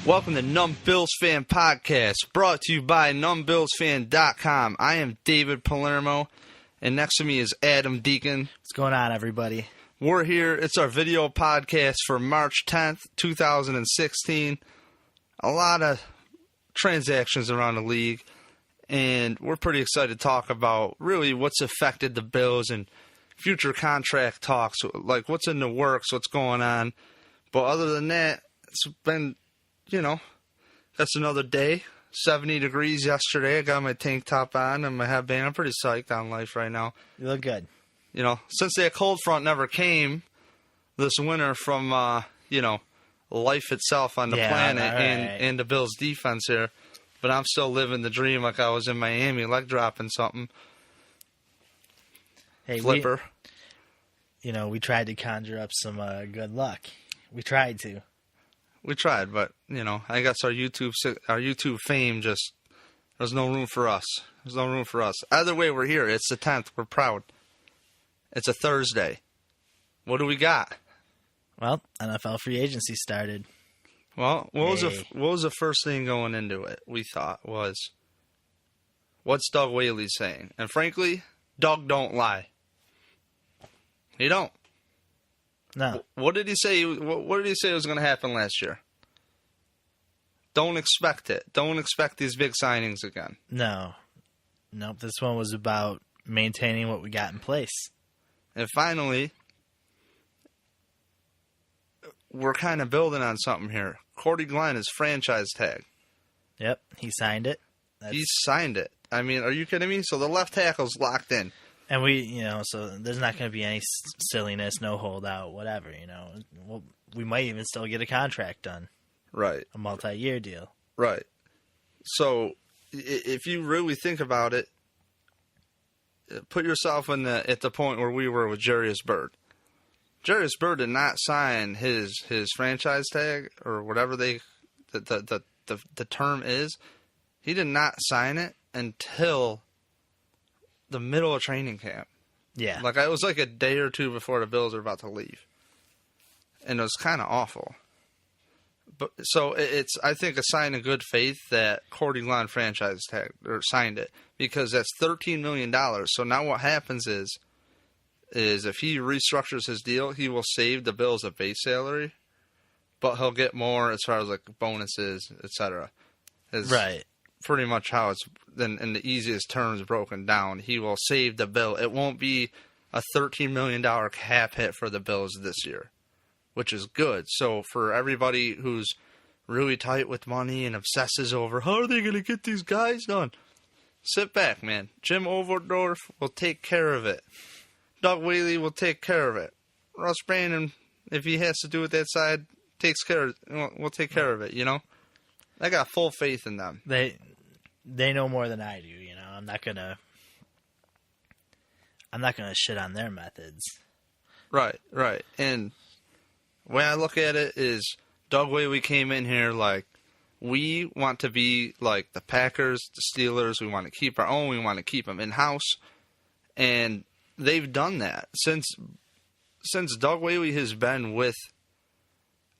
Welcome to Numb Bills Fan Podcast, brought to you by numbbillsfan.com. I am David Palermo, and next to me is Adam Deacon. What's going on, everybody? We're here. It's our video podcast for March 10th, 2016. A lot of transactions around the league, and we're pretty excited to talk about really what's affected the Bills and future contract talks, like what's in the works, what's going on. But other than that, it's been, that's another day. 70 degrees yesterday. I got my tank top on and my headband. I'm pretty psyched on life right now. You look good. Since that cold front never came this winter from, life itself on the planet and the Bills defense here. But I'm still living the dream like I was in Miami, leg dropping something. Hey, Flipper. We tried to conjure up some good luck. We tried to. We tried, but, I guess our YouTube fame just, there's no room for us. There's no room for us. Either way, we're here. It's the 10th. We're proud. It's a Thursday. What do we got? Well, NFL free agency started. Well, what was the first thing going into it, we thought, was, what's Doug Whaley saying? And frankly, Doug don't lie. He don't. No. What did he say? What did he say was going to happen last year? Don't expect it. Don't expect these big signings again. No. Nope. This one was about maintaining what we got in place. And finally, we're kind of building on something here. Cordy Glenn is franchise tag. Yep. He signed it. He signed it. I mean, are you kidding me? So the left tackle's locked in. And so there's not going to be any silliness, no holdout, whatever, we might even still get a contract done. Right. A multi-year deal. Right. So if you really think about it, put yourself at the point where we were with Jarius Byrd. Jarius Byrd did not sign his franchise tag or whatever the term is. He did not sign it until the middle of training camp. Yeah. It was like a day or two before the Bills were about to leave. And it was kind of awful. But so it's, I think, a sign of good faith that Cordy Glenn franchise tag or signed it, because that's $13 million. So now what happens is if he restructures his deal, he will save the Bills a base salary, but he'll get more as far as bonuses, etc. Right. Pretty much how it's in the easiest terms broken down. He will save the bill. It won't be a $13 million cap hit for the Bills this year, which is good. So for everybody who's really tight with money and obsesses over how are they going to get these guys done, sit back, man. Jim Overdorf will take care of it. Doug Whaley will take care of it. Russ Brandon, if he has to do it that side, we'll take care of it, I got full faith in them. They know more than I do, I'm not gonna shit on their methods. Right. And the way I look at it is Doug Whaley came in here we want to be like the Packers, the Steelers. We want to keep our own. We want to keep them in-house. And they've done that. Since Doug Whaley has been with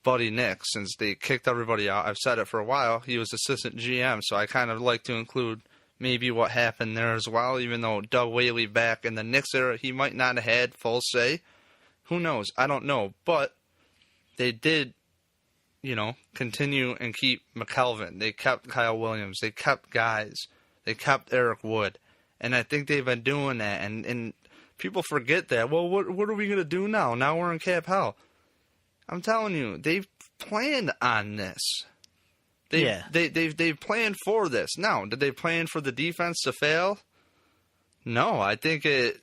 Buddy Nick, since they kicked everybody out, I've said it for a while, he was assistant GM, so I kind of like to include maybe what happened there as well, even though Doug Whaley back in the Knicks era, he might not have had full say. Who knows? I don't know. But they did, continue and keep McKelvin. They kept Kyle Williams. They kept guys. They kept Eric Wood. And I think they've been doing that. And people forget that. Well, what are we going to do now? Now we're in cap hell. I'm telling you, they've planned on this. They've planned for this. Now, did they plan for the defense to fail? No, I think it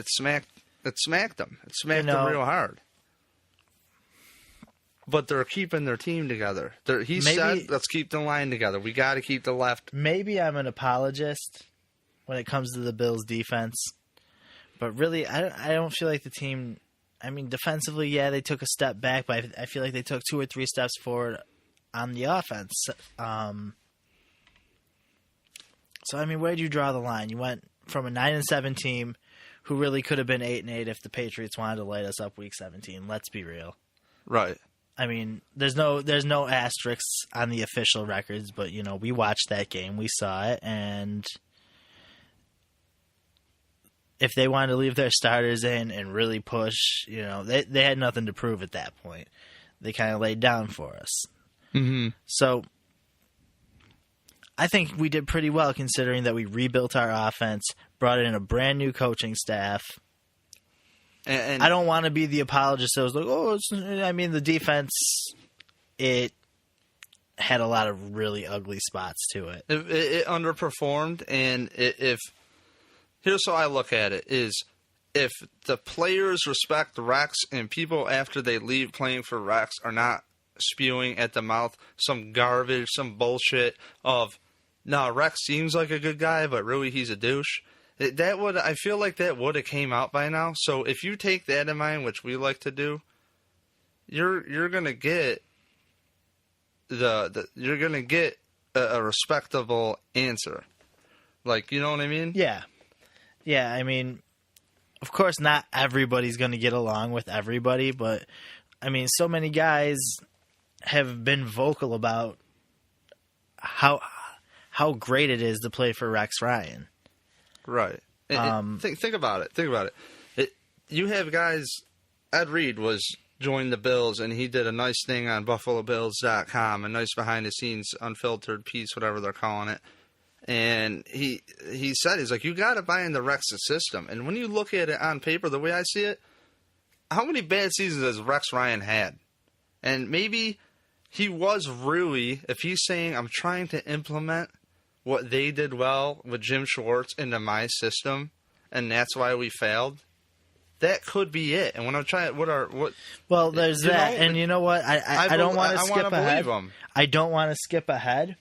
smacked them. It smacked them real hard. But they're keeping their team together. He said, let's keep the line together. We got to keep the left. Maybe I'm an apologist when it comes to the Bills' defense. But really, I don't feel like the team... I mean, defensively, yeah, they took a step back, but I feel like they took 2 or 3 steps forward on the offense. So, I mean, where do you draw the line? You went from a 9-7 team who really could have been 8-8 if the Patriots wanted to light us up week 17. Let's be real. Right. I mean, there's no asterisks on the official records, but we watched that game, we saw it, and if they wanted to leave their starters in and really push, they had nothing to prove at that point. They kind of laid down for us. Mm-hmm. So I think we did pretty well considering that we rebuilt our offense, brought in a brand new coaching staff. And I don't want to be the apologist that was like, the defense, it had a lot of really ugly spots to it. It underperformed, and here's how I look at it, is if the players respect Rex and people after they leave playing for Rex are not spewing at the mouth some garbage, some bullshit of, no, Rex seems like a good guy, but really he's a douche. I feel like that would have came out by now. So if you take that in mind, which we like to do, you're gonna get you're gonna get a respectable answer. Like, you know what I mean? Yeah. Yeah, I mean, of course not everybody's gonna get along with everybody, but I mean, so many guys have been vocal about how great it is to play for Rex Ryan. Right. Think about it. You have guys. Ed Reed joined the Bills, and he did a nice thing on BuffaloBills.com, a nice behind-the-scenes, unfiltered piece, whatever they're calling it. And he said, he's like, you got to buy into Rex's system. And when you look at it on paper, the way I see it, how many bad seasons has Rex Ryan had? And maybe he was really, if he's saying, I'm trying to implement what they did well with Jim Schwartz into my system, and that's why we failed. That could be it. And when I'm trying, well, there's that, and you know what? I don't want to skip ahead. I don't want to skip ahead.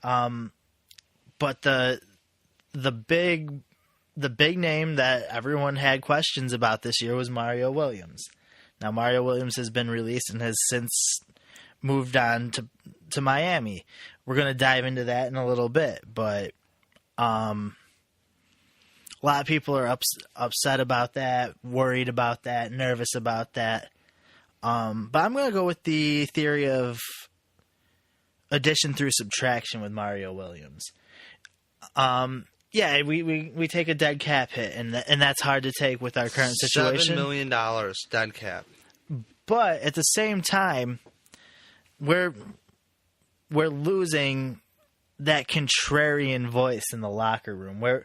But the big name that everyone had questions about this year was Mario Williams. Now Mario Williams has been released and has since moved on to Miami. We're going to dive into that in a little bit, but a lot of people are upset about that, worried about that, nervous about that. But I'm going to go with the theory of addition through subtraction with Mario Williams. Yeah, we take a dead cap hit, and that's hard to take with our current situation. $7 million dead cap. But at the same time, we're losing that contrarian voice in the locker room. We're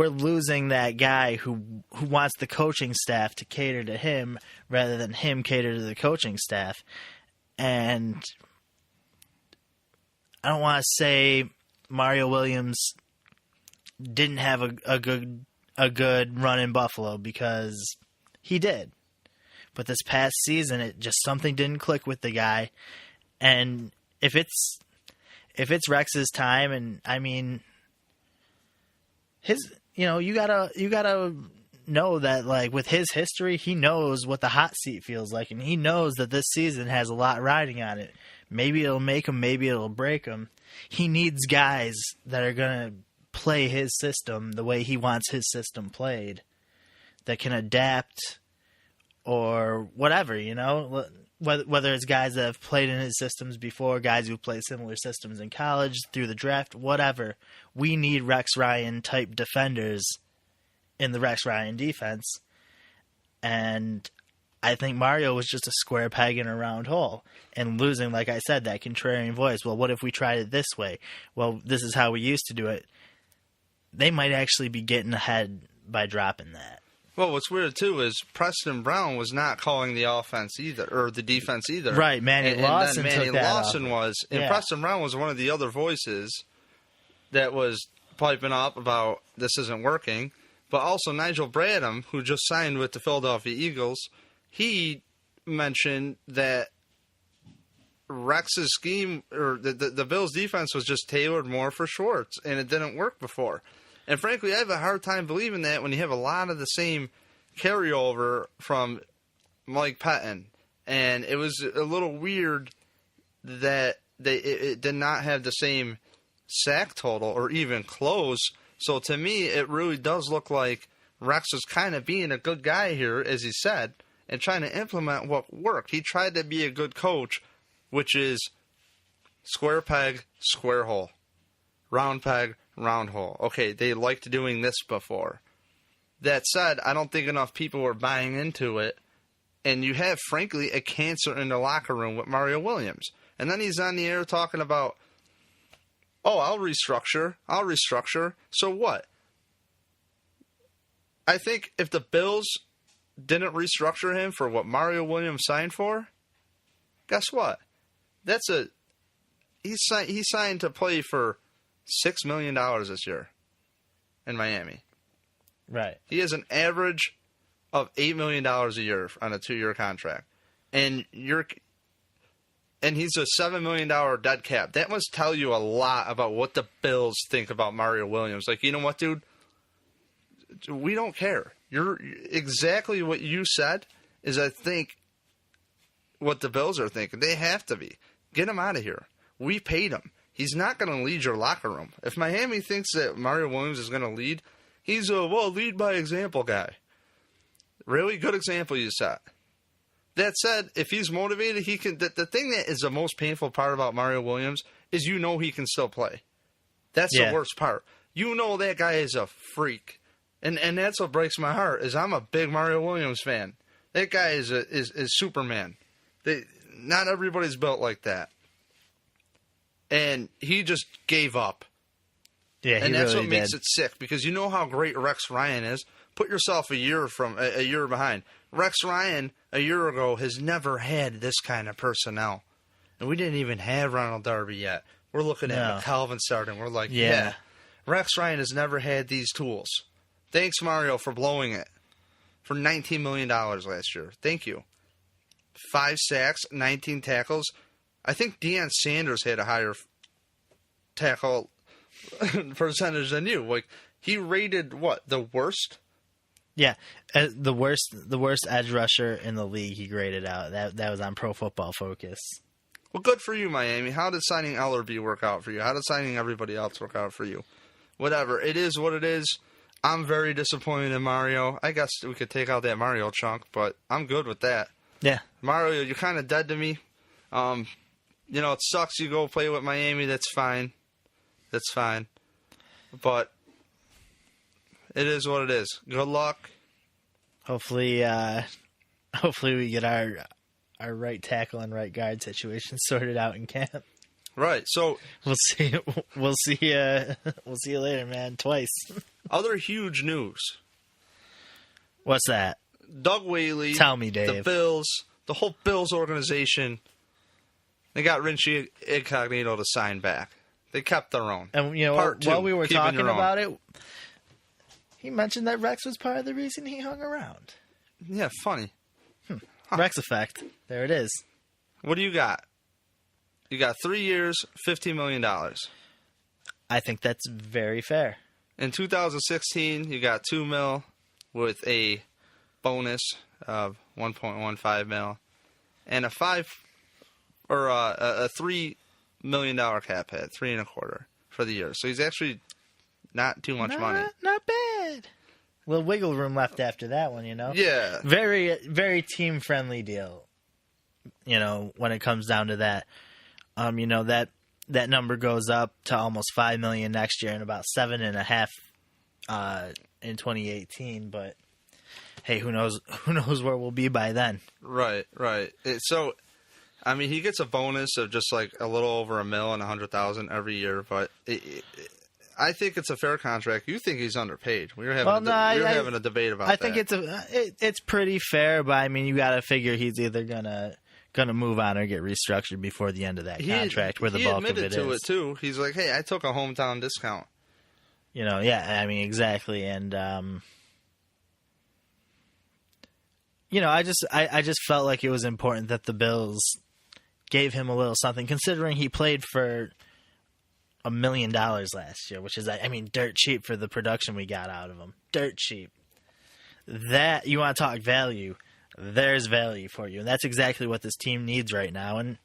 losing that guy who wants the coaching staff to cater to him rather than him cater to the coaching staff. And I don't want to say Mario Williams didn't have a good run in Buffalo, because he did. But this past season, something didn't click with the guy. And if it's Rex's time, and I mean, you gotta know that, like, with his history, he knows what the hot seat feels like, and he knows that this season has a lot riding on it. Maybe it'll make him, maybe it'll break him. He needs guys that are gonna play his system the way he wants his system played, that can adapt or whatever, whether it's guys that have played in his systems before, guys who played similar systems in college, through the draft, whatever. We need Rex Ryan type defenders in the Rex Ryan defense. And I think Mario was just a square peg in a round hole, and losing, like I said, that contrarian voice. Well, what if we tried it this way? Well, this is how we used to do it. They might actually be getting ahead by dropping that. Well, what's weird, too, is Preston Brown was not calling the offense either, or the defense either. Right, Manny Lawson Manny took that Lawson was. And yeah. Preston Brown was one of the other voices that was piping up about this isn't working. But also Nigel Bradham, who just signed with the Philadelphia Eagles, he mentioned that Rex's scheme, or the Bills' defense, was just tailored more for Schwartz, and it didn't work before. And frankly, I have a hard time believing that when you have a lot of the same carryover from Mike Pettin. And it was a little weird that it did not have the same sack total or even close. So to me, it really does look like Rex was kind of being a good guy here, as he said, and trying to implement what worked. He tried to be a good coach, which is square peg, square hole. Round peg, round hole. Okay, they liked doing this before. That said, I don't think enough people were buying into it. And you have, frankly, a cancer in the locker room with Mario Williams. And then he's on the air talking about, oh, I'll restructure. So what? I think if the Bills didn't restructure him for what Mario Williams signed for, guess what? He signed to play for $6 million this year in Miami. Right. He has an average of $8 million a year on a 2-year contract. And he's a $7 million dead cap. That must tell you a lot about what the Bills think about Mario Williams. Like, you know what, dude? We don't care. You're exactly what you said is, I think, what the Bills are thinking. They have to be. Get him out of here. We paid him. He's not going to lead your locker room. If Miami thinks that Mario Williams is going to lead, he's a, lead by example guy. Really good example you set. That said, if he's motivated, he can. The thing that is the most painful part about Mario Williams is he can still play. That's the worst part. That guy is a freak. And that's what breaks my heart, is I'm a big Mario Williams fan. That guy is Superman. Not everybody's built like that. And he just gave up. Yeah, he and that's really what makes did. it sick, because you know how great Rex Ryan is. Put yourself a year behind. Rex Ryan, a year ago, has never had this kind of personnel. And we didn't even have Ronald Darby yet. We're looking at McCalvin starting. We're like, yeah. Rex Ryan has never had these tools. Thanks, Mario, for blowing it. For $19 million last year. Thank you. 5 sacks, 19 tackles. I think Deion Sanders had a higher tackle percentage than you. Like, he rated, the worst? Yeah, the worst edge rusher in the league he graded out. That was on Pro Football Focus. Well, good for you, Miami. How did signing Ellerby work out for you? How did signing everybody else work out for you? Whatever. It is what it is. I'm very disappointed in Mario. I guess we could take out that Mario chunk, but I'm good with that. Yeah. Mario, you're kind of dead to me. It sucks you go play with Miami. That's fine. But it is what it is. Good luck. Hopefully we get our right tackle and right guard situation sorted out in camp. Right. So we'll see. We'll see you later, man. Twice. Other huge news. What's that? Doug Whaley. Tell me, Dave. The Bills, the whole Bills organization, they got Richie Incognito to sign back. They kept their own. And, while we were talking about it, he mentioned that Rex was part of the reason he hung around. Yeah, funny. Huh. Rex effect. There it is. What do you got? You got 3 years, $15 million. I think that's very fair. In 2016, you got $2 million with a bonus of $1.15 million and a $3 million cap hit, $3.25 for the year. So he's actually not too much money. Not bad. A little wiggle room left after that one, Yeah. Very, very team friendly deal. When it comes down to that, that number goes up to almost $5 million next year and about $7.5 in 2018. But hey, who knows where we'll be by then? Right. He gets a bonus of just like a little over $1 million and $100,000 every year, but I think it's a fair contract. You think he's underpaid? We were having having a debate about that. I think it's pretty fair, but you got to figure he's either gonna move on or get restructured before the end of that contract, where the bulk of it is. He admitted to it too. He's like, "Hey, I took a hometown discount." Exactly, and I just felt like it was important that the Bills gave him a little something, considering he played for $1 million last year, which is, dirt cheap for the production we got out of him. Dirt cheap. That, you want to talk value, there's value for you. And that's exactly what this team needs right now. And,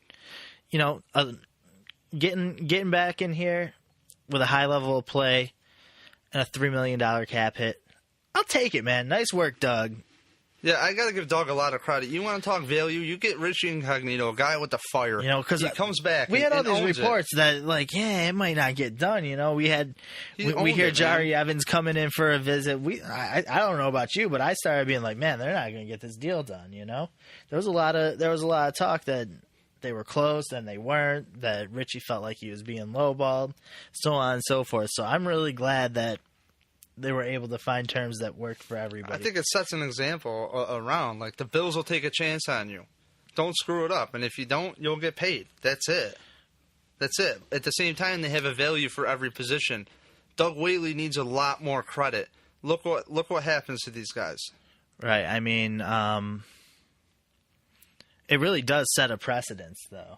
getting back in here with a high level of play and a $3 million cap hit, I'll take it, man. Nice work, Doug. Yeah, I got to give Doug a lot of credit. You want to talk value? You get Richie Incognito, a guy with the fire. Because he comes back. We had all these owns reports that, it might not get done. We hear Jari Evans coming in for a visit. I don't know about you, but I started being like, man, they're not going to get this deal done. There was a lot of talk that they were close and they weren't. That Richie felt like he was being lowballed, so on and so forth. So I'm really glad that they were able to find terms that worked for everybody. I think it sets an example around. Like, the Bills will take a chance on you. Don't screw it up. And if you don't, you'll get paid. That's it. That's it. At the same time, they have a value for every position. Doug Whaley needs a lot more credit. Look what happens to these guys. Right. I mean, it really does set a precedence, though.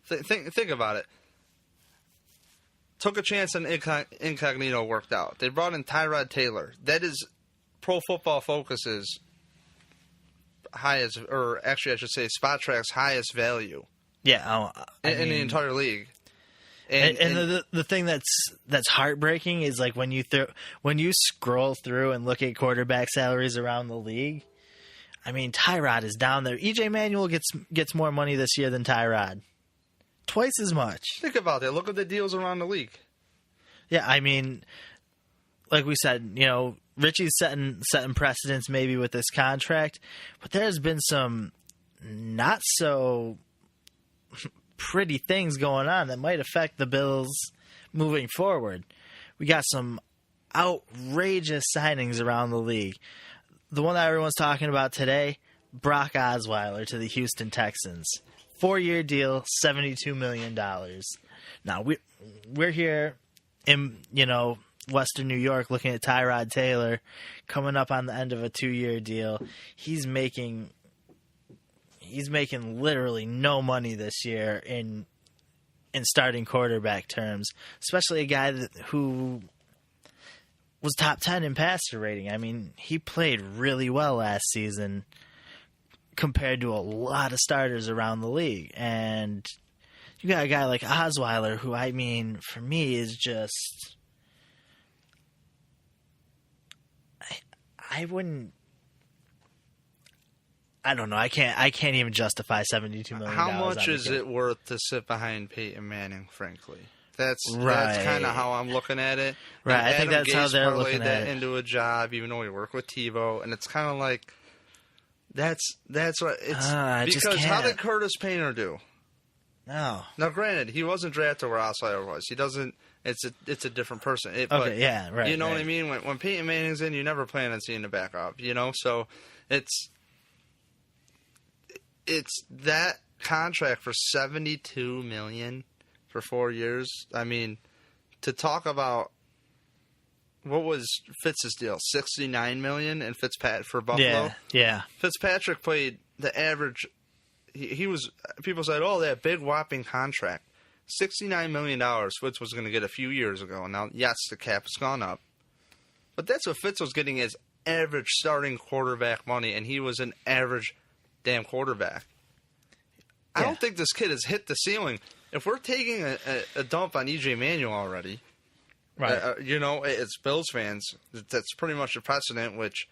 Think about it. Took a chance on Incognito, worked out. They brought in Tyrod Taylor. That is Pro Football Focus's highest, or actually I should say Spot Track's highest value. Yeah, in the entire league. And the thing that's heartbreaking is like when you scroll through and look at quarterback salaries around the league. I mean, Tyrod is down there. EJ Manuel gets more money this year than Tyrod. Twice as much. Think about that. Look at the deals around the league. Yeah, I mean, like we said, Richie's setting precedents maybe with this contract, but there's been some not so pretty things going on that might affect the Bills moving forward. We got some outrageous signings around the league. The one that everyone's talking about today, Brock Osweiler to the Houston Texans. 4-year deal, $72 million. Now, we're here in, Western New York looking at Tyrod Taylor coming up on the end of a 2-year deal. He's making literally no money this year in starting quarterback terms, especially a guy who was top 10 in passer rating. I mean, he played really well last season compared to a lot of starters around the league. And you got a guy like Osweiler, who, I mean, for me is just... I wouldn't... I don't know. I can't even justify $72 million. How much is it worth to sit behind Peyton Manning, frankly? That's right. kind of how I'm looking at it. Right. And I think that's how they're looking at that it. Into a job, even though we work with TiVo, and it's kind of like... That's what it's because how did Curtis Painter do? No. Now, granted, he wasn't drafted where Osweiler was. He doesn't. It's a different person. But, yeah, right. You know what I mean? When Peyton Manning's in, you never plan on seeing the backup. So it's that contract for $72 million for 4 years. I mean, to talk about. What was Fitz's deal? $69 million and Fitzpatrick for Buffalo. Yeah. Fitzpatrick played the average. He was. People said, "Oh, that big whopping contract, $69 million." Fitz was going to get a few years ago. Now, yes, the cap has gone up, but that's what Fitz was getting as average starting quarterback money, and he was an average damn quarterback. I don't think this kid has hit the ceiling. If we're taking a dump on EJ Manuel already. Right. It's Bills fans. That's pretty much a precedent, which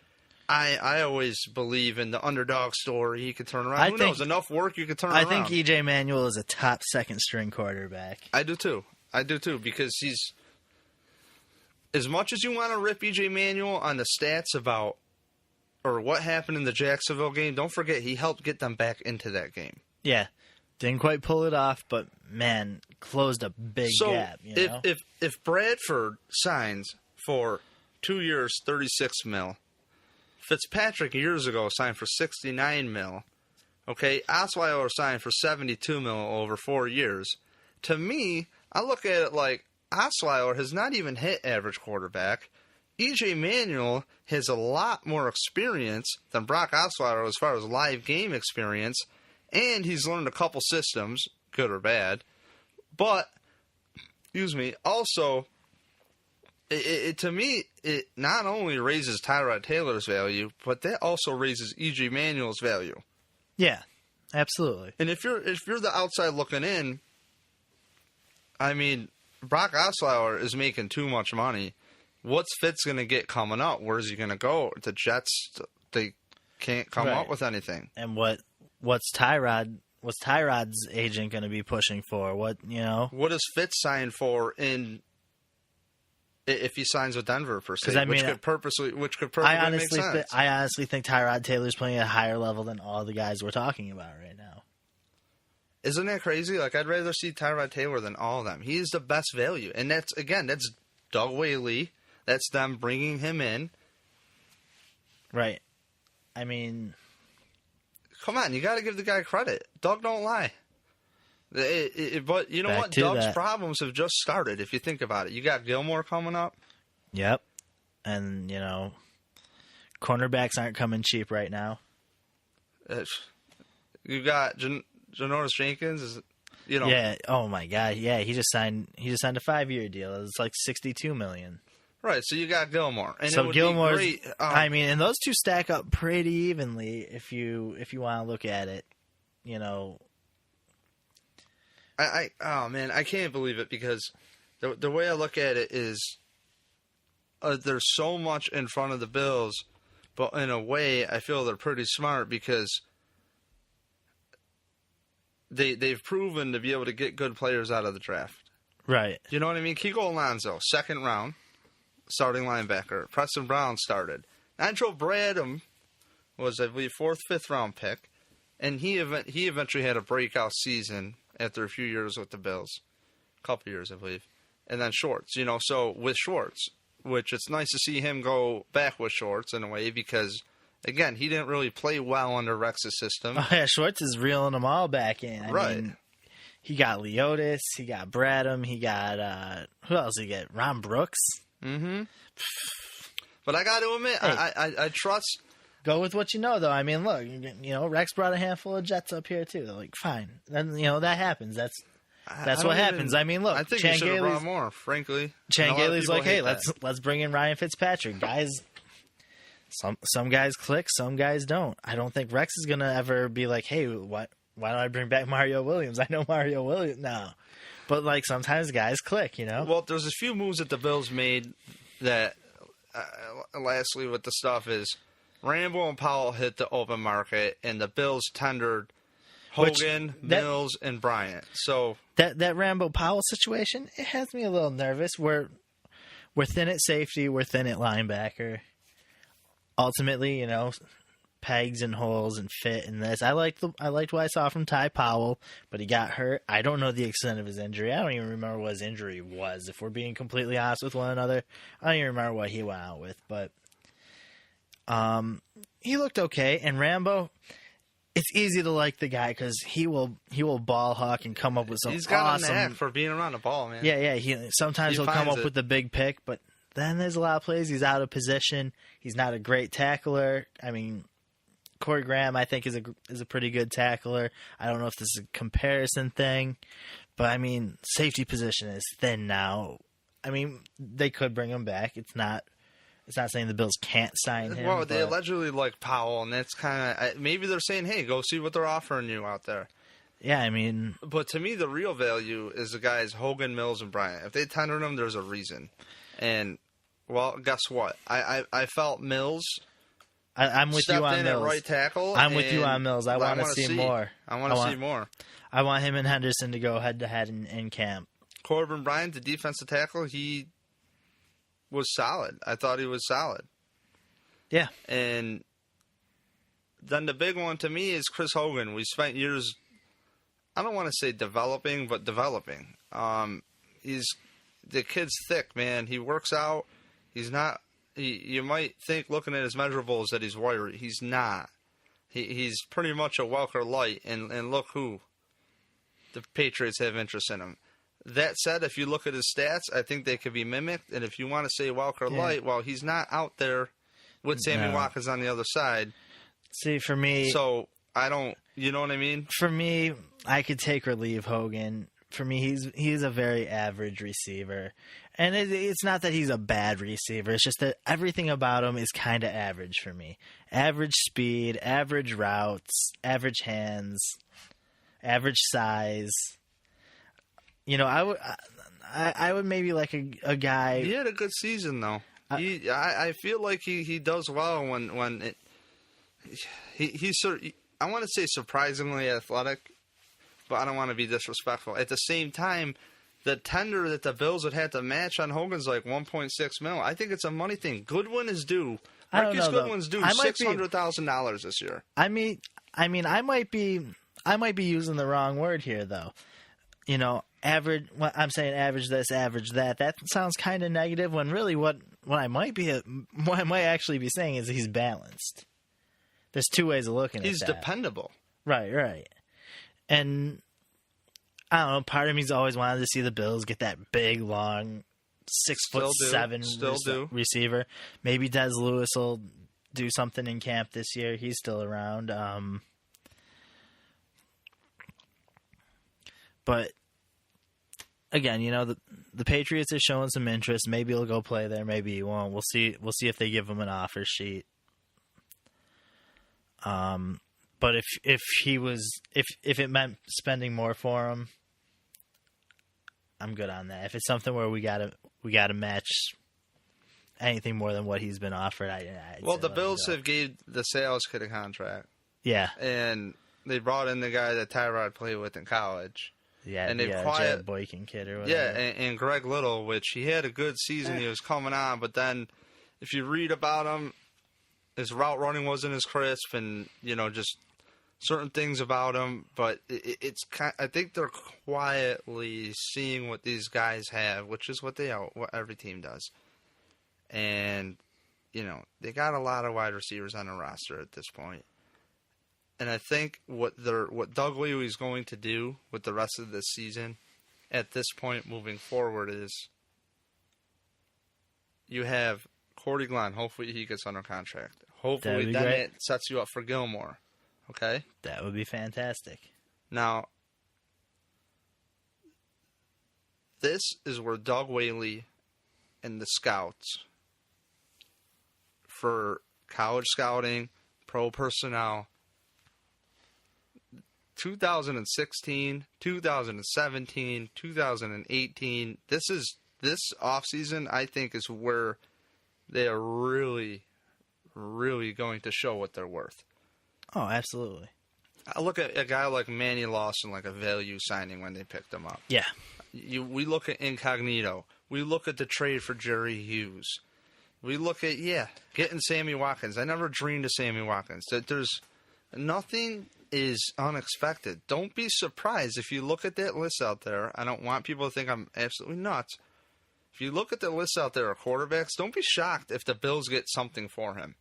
I always believe in the underdog story. He could turn around. Who knows? Enough work, you could turn around. I think E.J. Manuel is a top second-string quarterback. I do, too. Because he's... As much as you want to rip E.J. Manuel on the stats about... or what happened in the Jacksonville game, don't forget he helped get them back into that game. Yeah. Didn't quite pull it off, but, man, closed a big gap. If Bradford signs for 2 years, $36 million, Fitzpatrick years ago signed for $69 million, okay, Osweiler signed for $72 million over 4 years. To me, I look at it like Osweiler has not even hit average quarterback. EJ Manuel has a lot more experience than Brock Osweiler as far as live game experience. And he's learned a couple systems, good or bad. But, also, to me, it not only raises Tyrod Taylor's value, but that also raises E.J. Manuel's value. Yeah, absolutely. And if you're the outside looking in, I mean, Brock Osweiler is making too much money. What's Fitz going to get coming up? Where's he going to go? The Jets, they can't come up with anything. And what's Tyrod's agent going to be pushing for? What does Fitz sign for if he signs with Denver per se? Which could perfectly make sense. I honestly think Tyrod Taylor's playing at a higher level than all the guys we're talking about right now. Isn't that crazy? Like, I'd rather see Tyrod Taylor than all of them. He's the best value. And that's Doug Whaley. That's them bringing him in. Right. I mean, come on, you got to give the guy credit. Doug don't lie. But you know what? Doug's problems have just started, if you think about it. You got Gilmore coming up. Yep. And, cornerbacks aren't coming cheap right now. You got Janoris Jenkins. Yeah. Oh, my God. Yeah, he just signed a 5-year deal. It's like $62 million. Right, so you got Gilmore. And so Gilmore's, great. And those two stack up pretty evenly if you want to look at it, I can't believe it because the way I look at it is there's so much in front of the Bills, but in a way I feel they're pretty smart because they've proven to be able to get good players out of the draft. Right. You know what I mean? Kiko Alonso, 2nd round, starting linebacker. Preston Brown started. Nigel Bradham was, I believe, 4th, 5th round pick, and he eventually had a breakout season after a few years with the Bills. A couple years, I believe. And then Schwartz, so with Schwartz, which it's nice to see him go back with Schwartz in a way because, again, he didn't really play well under Rex's system. Oh, yeah, Schwartz is reeling them all back in. I mean, he got Leotis, he got Bradham, he got, who else did he get? Ron Brooks? Mm-hmm. But I got to admit, hey, I trust... Go with what you know, though. I mean, look, Rex brought a handful of Jets up here, too. They're like, fine. Then, that happens. That's what happens. I mean, look. I think you should have brought more, frankly. Chan Gailey's like, hey, let's bring in Ryan Fitzpatrick. Guys, some guys click, some guys don't. I don't think Rex is going to ever be like, hey, why don't I bring back Mario Williams? I know Mario Williams. No. But, sometimes guys click, Well, there's a few moves that the Bills made that, lastly, with the stuff is... Rambo and Powell hit the open market, and the Bills tendered Hogan, Mills, and Bryant. So that Rambo Powell situation, it has me a little nervous. We're thin at safety, we're thin at linebacker. Ultimately, pegs and holes and fit in this. I liked what I saw from Ty Powell, but he got hurt. I don't know the extent of his injury. I don't even remember what his injury was. If we're being completely honest with one another, I don't even remember what he went out with, but. He looked okay, and Rambo, it's easy to like the guy because he will ball hawk and come up with some awesome... He's got a knack for being around the ball, man. Yeah. Sometimes he'll come up with a big pick, but then there's a lot of plays he's out of position. He's not a great tackler. I mean, Corey Graham, I think, is a pretty good tackler. I don't know if this is a comparison thing, but I mean, safety position is thin now. I mean, they could bring him back. It's not saying the Bills can't sign him. Well, they allegedly like Powell, and that's kind of... Maybe they're saying, hey, go see what they're offering you out there. Yeah, I mean... But to me, the real value is the guys Hogan, Mills, and Bryant. If they tendered them, there's a reason. And, well, guess what? I felt Mills... I'm with you on Mills. At right tackle. I'm with you on Mills. I want to see more. I want to see more. I want him and Henderson to go head-to-head in camp. Corbin Bryant, the defensive tackle, he... was solid. I thought he was solid. Yeah. And then the big one to me is Chris Hogan. We spent years, I don't want to say developing, but developing. The kid's thick, man. He works out. He's not, you might think looking at his measurables that he's wiry. He's not. He's pretty much a Welker light, and look who the Patriots have interest in him. That said, if you look at his stats, I think they could be mimicked. And if you want to say Welker light, well, he's not out there with Sammy Watkins on the other side. See, for me... So, I don't... You know what I mean? For me, I could take or leave Hogan. For me, he's a very average receiver. And it's not that he's a bad receiver. It's just that everything about him is kind of average for me. Average speed, average routes, average hands, average size... I would maybe like a guy. He had a good season though. I feel like he does well when he's I want to say surprisingly athletic, but I don't want to be disrespectful. At the same time, the tender that the Bills would have to match on Hogan's like $1.6 million. I think it's a money thing. Goodwin is due. Marcus Goodwin's due $600,000 this year. I mean, I might be using the wrong word here, though. You know, average. I'm saying average this, average that. That sounds kind of negative. When really, what I might actually be saying is he's balanced. There's two ways of looking at that. He's dependable. Right. And I don't know. Part of me's always wanted to see the Bills get that big, long, 6'7" receiver. Maybe Des Lewis will do something in camp this year. He's still around. But again, you know, the Patriots are showing some interest. Maybe he'll go play there. Maybe he won't. We'll see. We'll see if they give him an offer sheet. But if it meant spending more for him, I'm good on that. If it's something where we gotta match anything more than what he's been offered, the Bills have gave the Sales kid a contract. Yeah, and they brought in the guy that Tyrod played with in college. Yeah, and Jared Boykin kid or whatever. Yeah, and Greg Little, which he had a good season. He was coming on, but then if you read about him, his route running wasn't as crisp, and you know, just certain things about him. But it's I think they're quietly seeing what these guys have, which is what every team does. And you know, they got a lot of wide receivers on the roster at this point. And I think what Doug Whaley is going to do with the rest of this season, at this point moving forward, is you have Cordy Glenn. Hopefully he gets under contract. Hopefully then it sets you up for Gilmore. Okay? That would be fantastic. Now, this is where Doug Whaley and the scouts for college scouting, pro personnel, 2016, 2017, 2018. This offseason, I think, is where they are really, really going to show what they're worth. Oh, absolutely. I look at a guy like Manny Lawson like a value signing when they picked him up. Yeah. We look at Incognito. We look at the trade for Jerry Hughes. We look at, getting Sammy Watkins. I never dreamed of Sammy Watkins. There's nothing is unexpected. Don't be surprised if you look at that list out there. I don't want people to think I'm absolutely nuts. If you look at the list out there of quarterbacks, don't be shocked if the Bills get something for him.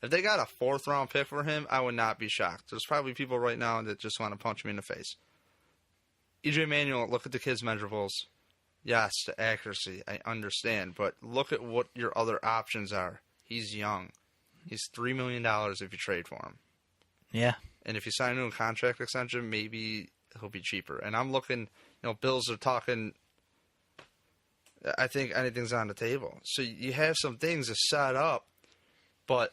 If they got a 4th-round pick for him, I would not be shocked. There's probably people right now that just want to punch me in the face. E.J. Manuel, look at the kid's measurables. Yes, the accuracy, I understand. But look at what your other options are. He's young. He's $3 million if you trade for him. Yeah. And if you sign a new contract extension, maybe he'll be cheaper. And I'm looking, Bills are talking, I think anything's on the table. So you have some things to set up, but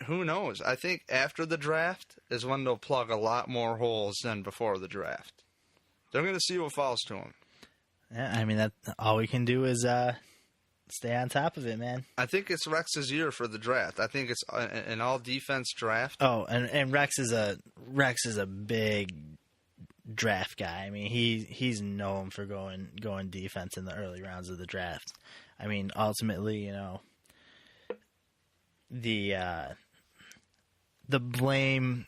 who knows? I think after the draft is when they'll plug a lot more holes than before the draft. They're going to see what falls to them. Yeah, I mean, that all we can do is stay on top of it, man. I think it's Rex's year for the draft. I think it's an all-defense draft. Oh, and Rex is a big draft guy. I mean, he's known for going defense in the early rounds of the draft. I mean, ultimately, the blame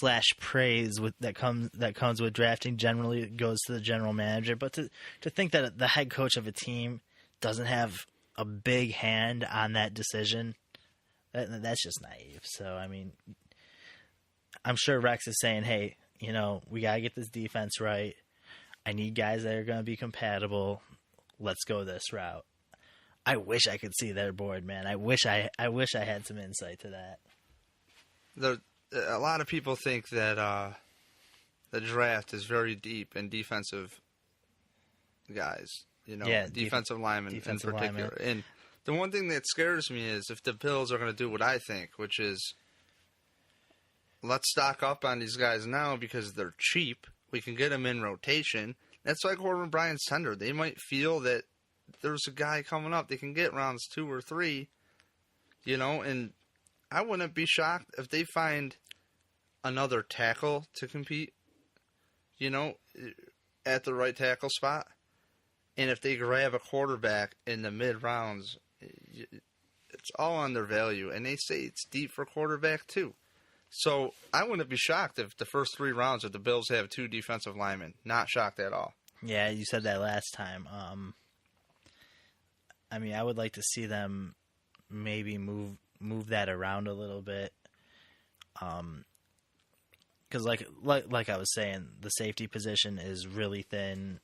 / praise that comes with drafting generally goes to the general manager. But to think that the head coach of a team doesn't have a big hand on that decision, that's just naive. So, I mean, I'm sure Rex is saying, hey, we got to get this defense right. I need guys that are going to be compatible. Let's go this route. I wish I could see their board, man. I wish I had some insight to that. A lot of people think that the draft is very deep in defensive guys. Defensive linemen in particular. And the one thing that scares me is if the Bills are going to do what I think, which is let's stock up on these guys now because they're cheap. We can get them in rotation. That's like Corbin Bryant's tender. They might feel that there's a guy coming up they can get rounds 2 or 3, and I wouldn't be shocked if they find another tackle to compete, at the right tackle spot. And if they grab a quarterback in the mid-rounds, it's all on their value. And they say it's deep for quarterback, too. So I wouldn't be shocked if the first 3 rounds of the Bills have 2 defensive linemen. Not shocked at all. Yeah, you said that last time. I would like to see them maybe move that around a little bit. Because like I was saying, the safety position is really thin.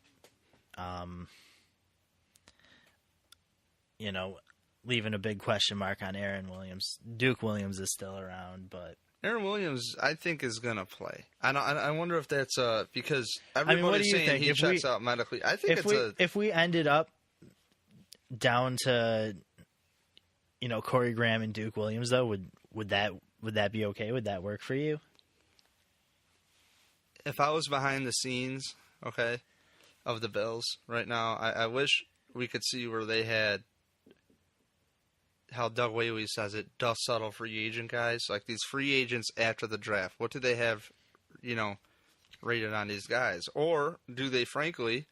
Leaving a big question mark on Aaron Williams. Duke Williams is still around, but Aaron Williams, I think, is going to play. I wonder if that's because everybody's saying he checks out medically. I think if we ended up down to Corey Graham and Duke Williams, though, would that be okay? Would that work for you? If I was behind the scenes, okay, of the Bills right now, I wish we could see where they had, how Doug Whaley says it, dust settle free agent guys. Like these free agents after the draft. What do they have, rated on these guys? Or do they, frankly,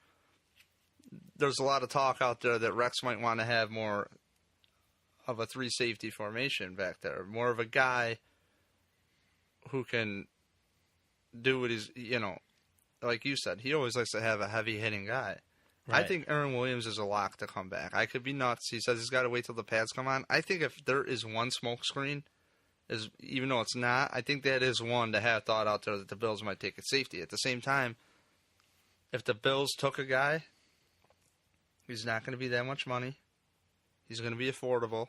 there's a lot of talk out there that Rex might want to have more of a 3 safety formation back there. More of a guy who can do what he's, like you said, he always likes to have a heavy hitting guy. Right. I think Aaron Williams is a lock to come back. I could be nuts. He says he's got to wait till the pads come on. I think if there is one smoke screen, even though it's not, I think that is one to have thought out there that the Bills might take at safety. At the same time, if the Bills took a guy, he's not going to be that much money. He's going to be affordable,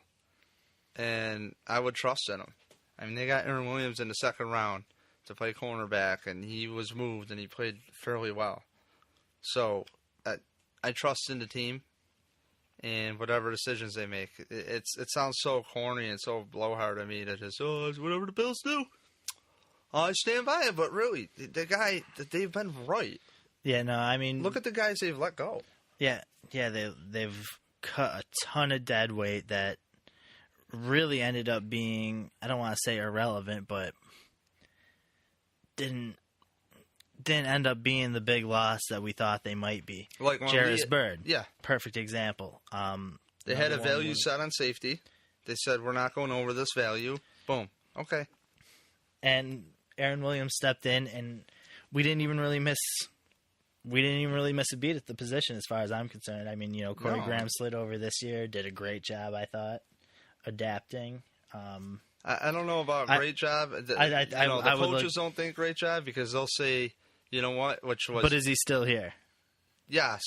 and I would trust in him. I mean, they got Aaron Williams in the 2nd round to play cornerback, and he was moved, and he played fairly well. So I trust in the team and whatever decisions they make. It sounds so corny and so blowhard to me that it's whatever the Bills do. I stand by it, but really, they've been right. Yeah, no, I mean, look at the guys they've let go. Yeah, they've cut a ton of dead weight that really ended up being, I don't want to say irrelevant, but didn't end up being the big loss that we thought they might be. Like Jarvis Bird. Yeah. Perfect example. They had a value set on safety. They said, we're not going over this value. Boom. Okay. And Aaron Williams stepped in, and we didn't even really miss a beat at the position as far as I'm concerned. I mean, Corey Graham slid over this year, did a great job, I thought, adapting. I don't know about great job. The coaches don't think great job because they'll say, you know what, But is he still here? Yes.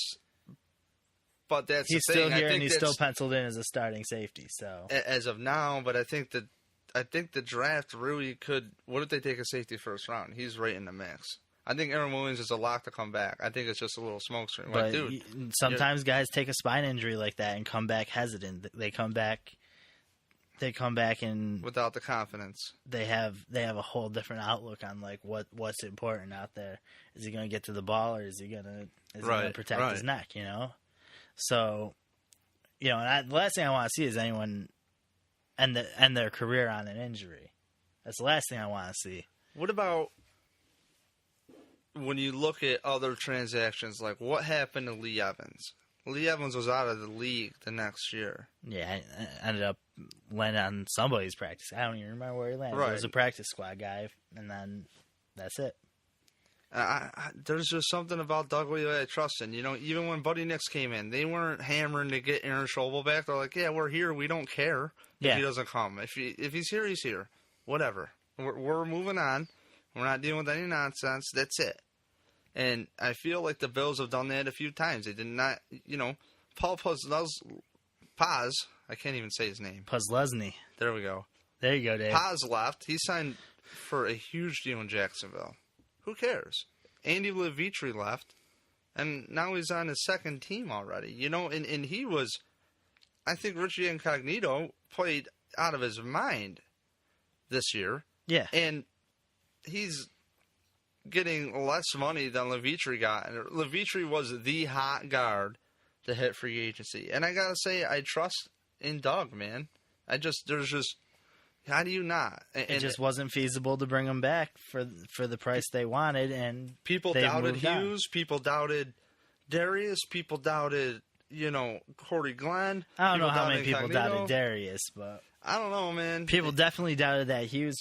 But that's he's the thing. Still here, and he's still penciled in as a starting safety. So as of now, but I think the draft really could. What if they take a safety 1st round? He's right in the mix. I think Aaron Williams is a lock to come back. I think it's just a little smoke screen. But sometimes guys take a spine injury like that and come back hesitant. They come back and without the confidence. They have a whole different outlook on like what's important out there. Is he going to get to the ball, or is he going to protect his neck? So, and the last thing I want to see is anyone end their career on an injury. That's the last thing I want to see. What about when you look at other transactions, like what happened to Lee Evans? Lee Evans was out of the league the next year. Yeah, I ended up landing on somebody's practice. I don't even remember where he landed. Right. It was a practice squad guy, and then that's it. There's just something about Doug Whaley I trust in. Even when Buddy Nix came in, they weren't hammering to get Aaron Schobel back. They're like, yeah, we're here. We don't care if he doesn't come. If he's here, he's here. Whatever. We're moving on. We're not dealing with any nonsense. That's it. And I feel like the Bills have done that a few times. They did not, Paul Paz, I can't even say his name. Puzlesny. There we go. There you go, Dave. Paz left. He signed for a huge deal in Jacksonville. Who cares? Andy Levitri left, and now he's on his 2nd team already. And he was, I think Richie Incognito played out of his mind this year. Yeah. And he's getting less money than Levitri got. And Levitri was the hot guard to hit free agency. And I got to say, I trust in Doug, man. How do you not? It just wasn't feasible to bring him back for the price they wanted, and people doubted Hughes. People doubted Darius. People doubted, Corey Glenn. I don't know how many people doubted Darius, but I don't know, man. People definitely doubted that Hughes.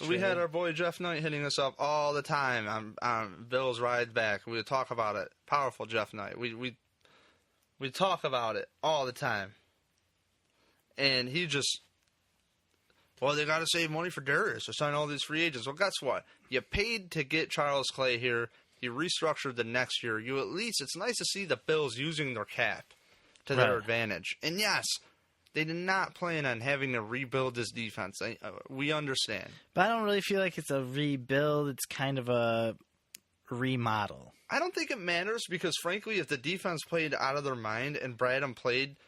We had our boy Jeff Knight hitting us up all the time on Bill's ride back. We would talk about it. Powerful Jeff Knight. We talk about it all the time, and he just. Well, they got to save money for Darius to sign all these free agents. Well, guess what? You paid to get Charles Clay here. You restructured the next year. It's nice to see the Bills using their cap to their advantage. And yes, they did not plan on having to rebuild this defense. We understand. But I don't really feel like it's a rebuild. It's kind of a remodel. I don't think it matters because, frankly, if the defense played out of their mind and Bradham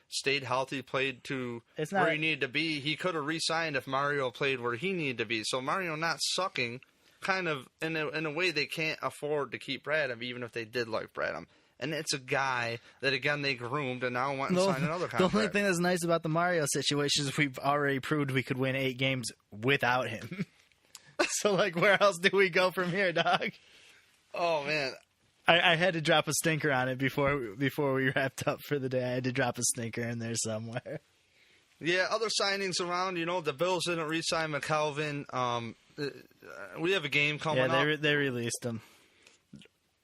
stayed healthy, played to where he needed to be, he could have re-signed if Mario played where he needed to be. So Mario not sucking, kind of in a way they can't afford to keep Bradham, even if they did like Bradham. And it's a guy that, again, they groomed and now went and signed another contract. The only thing that's nice about the Mario situation is we've already proved we could win 8 games without him. So, where else do we go from here, dog? Oh, man. I had to drop a stinker on it before we wrapped up for the day. I had to drop a stinker in there somewhere. Yeah, other signings around. The Bills didn't re-sign McKelvin. We have a game coming up. Yeah, they released him.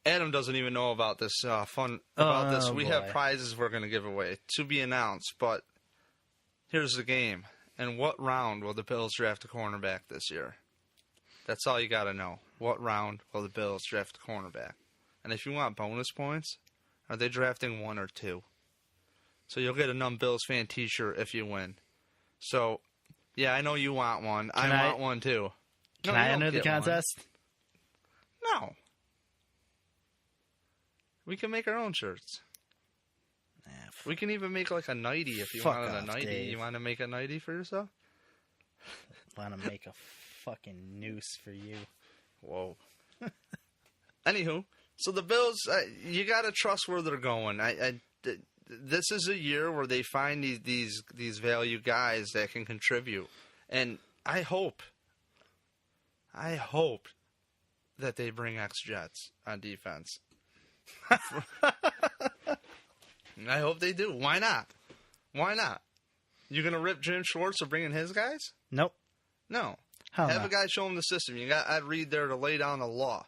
Adam doesn't even know about this. We have prizes we're going to give away to be announced. But here's the game. In what round will the Bills draft a cornerback this year? That's all you got to know. What round will the Bills draft a cornerback? And if you want bonus points, are they drafting 1 or 2? So you'll get a Numb Bills fan T-shirt if you win. So, yeah, I know you want one. I want one too. Can I enter the contest? No. We can make our own shirts. We can even make a nightie if you wanted a nightie. Dave. You want to make a nightie for yourself? Want to make a fucking noose for you. Whoa. Anywho. So the Bills, you got to trust where they're going. This is a year where they find these value guys that can contribute, and I hope that they bring ex-Jets on defense. I hope they do. Why not? Why not? You gonna rip Jim Schwartz for bringing his guys? Nope. No. Have a guy show him the system. You got Ed Reed there to lay down the law.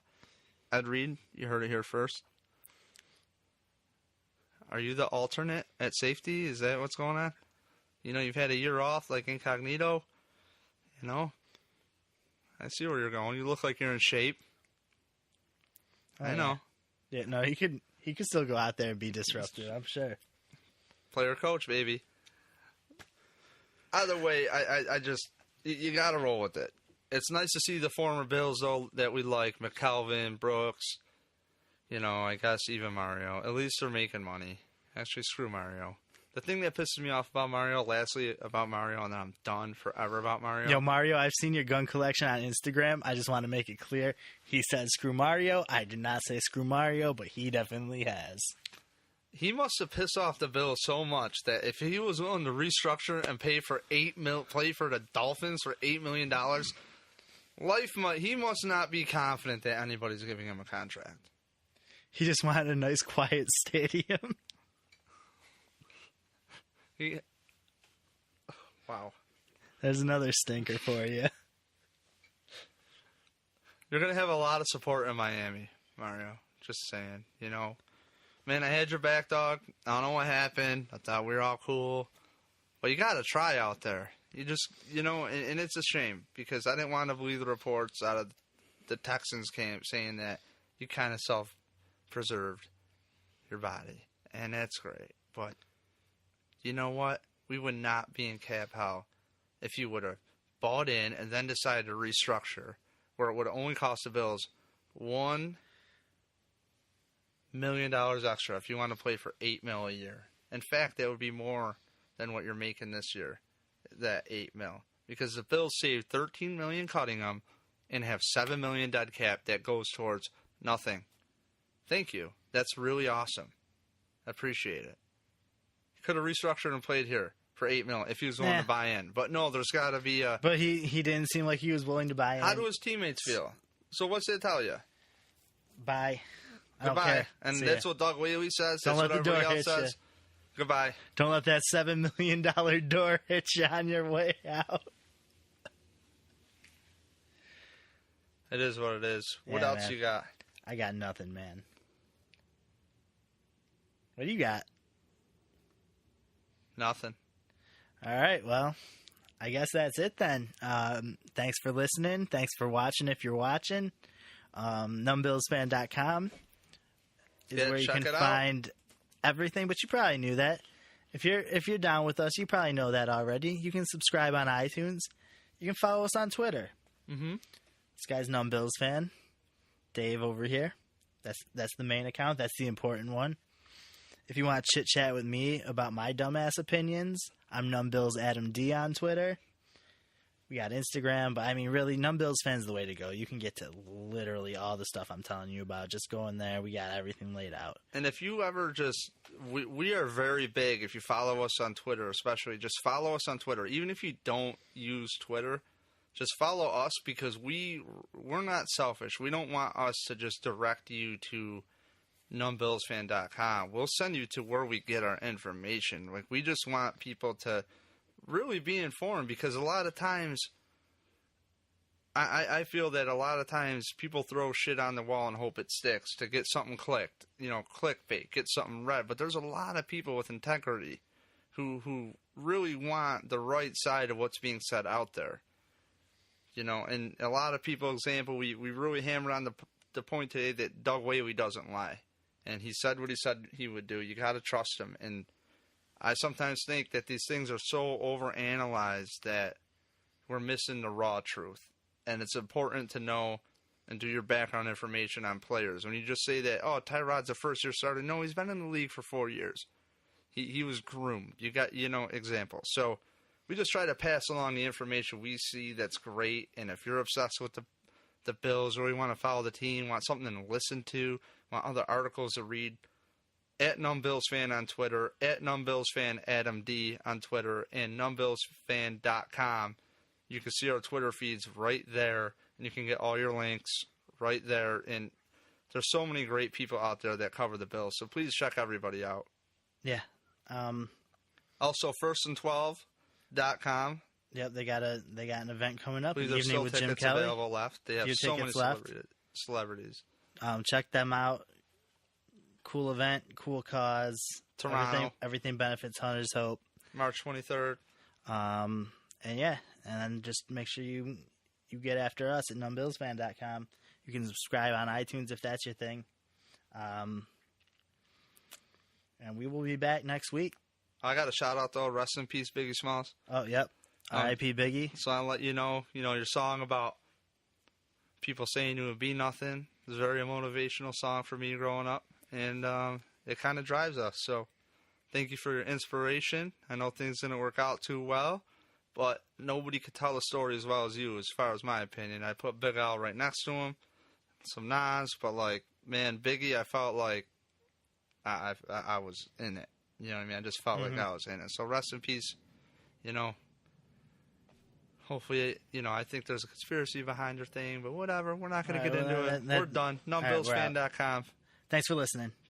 Ed Reed, you heard it here first. Are you the alternate at safety? Is that what's going on? You've had a year off like incognito. I see where you're going. You look like you're in shape. I know. Yeah, no, he could still go out there and be disruptive, I'm sure. Player coach, baby. Either way, I just you got to roll with it. It's nice to see the former Bills, though, that we like. McKelvin, Brooks, I guess even Mario. At least they're making money. Actually, screw Mario. The thing that pisses me off about Mario, lastly about Mario, and then I'm done forever about Mario. Yo, Mario, I've seen your gun collection on Instagram. I just want to make it clear. He said screw Mario. I did not say screw Mario, but he definitely has. He must have pissed off the Bills so much that if he was willing to restructure and play for the Dolphins for $8 million... he must not be confident that anybody's giving him a contract. He just wanted a nice, quiet stadium. Wow. There's another stinker for you. You're going to have a lot of support in Miami, Mario. Just saying, Man, I had your back, dog. I don't know what happened. I thought we were all cool. But you got to try out there. You just, and it's a shame because I didn't want to believe the reports out of the Texans camp saying that you kind of self-preserved your body. And that's great. But you know what? We would not be in cap hell if you would have bought in and then decided to restructure where it would only cost the Bills $1 million extra if you want to play for $8 million a year. In fact, that would be more than what you're making this year. That $8 million, because the Bills saved $13 million cutting them and have $7 million dead cap that goes towards nothing. Thank you. That's really awesome. I appreciate it. You could have restructured and played here. for $8 million if he was willing to buy in. But no, there's got to be a. But he didn't seem like he was willing to buy in. How do his teammates feel? So what's it tell you? Bye. I don't Goodbye. care. And See that's ya. what Doug Whaley says. Don't That's let what the door everybody else hit says. Goodbye. Don't let that $7 million door hit you on your way out. It is what it is. What Yeah, else man. you got? I got nothing, man. What do you got? Nothing. All right, well, I guess that's it then. Thanks for listening. Thanks for watching if you're watching. Numbbillsfan.com is Yeah, where you check can it out. find everything, but you probably knew that. If you're down with us, you probably know that already. You can subscribe on iTunes. You can follow us on Twitter. Mm-hmm. This guy's Numb Bills fan. Dave over here. That's the main account. That's the important one. If you want to chit chat with me about my dumbass opinions, I'm Numbbills Adam D on Twitter. We got Instagram, but I mean, really, Numbbills fan's the way to go. You can get to literally all the stuff I'm telling you about. Just go in there. We got everything laid out. And if you ever just, we are very big. If you follow us on Twitter, especially, just follow us on Twitter. Even if you don't use Twitter, just follow us because we're not selfish. We don't want us to just direct you to numbbillsfan.com. We'll send you to where we get our information. Like, we just want people to really be informed because a lot of times I feel that a lot of times people throw shit on the wall and hope it sticks to get something clicked, clickbait, get something read. But there's a lot of people with integrity who really want the right side of what's being said out there. And a lot of people, example, we really hammered on the point today that Doug Whaley doesn't lie. And he said what he said he would do. You got to trust him. And I sometimes think that these things are so overanalyzed that we're missing the raw truth. And it's important to know and do your background information on players. When you just say that, oh, Tyrod's a first-year starter. No, he's been in the league for 4 years. He was groomed. You got, examples. So we just try to pass along the information we see that's great. And if you're obsessed with the Bills, really want to follow the team, want something to listen to, want other articles to read, at NumbBillsFan on Twitter, at NumbBillsFan Adam D on Twitter, and NumbBillsFan.com. You can see our Twitter feeds right there, and you can get all your links right there. And there's so many great people out there that cover the Bills, so please check everybody out. Yeah. Also, firstand12.com. Yep, they got an event coming up. Please, An there's evening still with tickets Jim Kelly. available left. They have Few so many tickets left. celebrities. Check them out. Cool event, cool cause. Toronto. Everything benefits Hunter's Hope. March 23rd. And then just make sure you get after us at numbillsfan.com. You can subscribe on iTunes if that's your thing. And we will be back next week. I got a shout out though. Rest in peace, Biggie Smalls. Oh, yep. R.I.P. Biggie. So I'll let you know, your song about people saying you would be nothing is a very motivational song for me growing up. And it kind of drives us. So thank you for your inspiration. I know things didn't work out too well, but nobody could tell a story as well as you, as far as my opinion. I put Big Al right next to him, some Nas, but man, Biggie, I felt like I was in it. You know what I mean? I just felt like I was in it. So rest in peace. Hopefully, I think there's a conspiracy behind your thing, but whatever. We're not going to get into it. We're done. NumbBillsFan.com. Thanks for listening.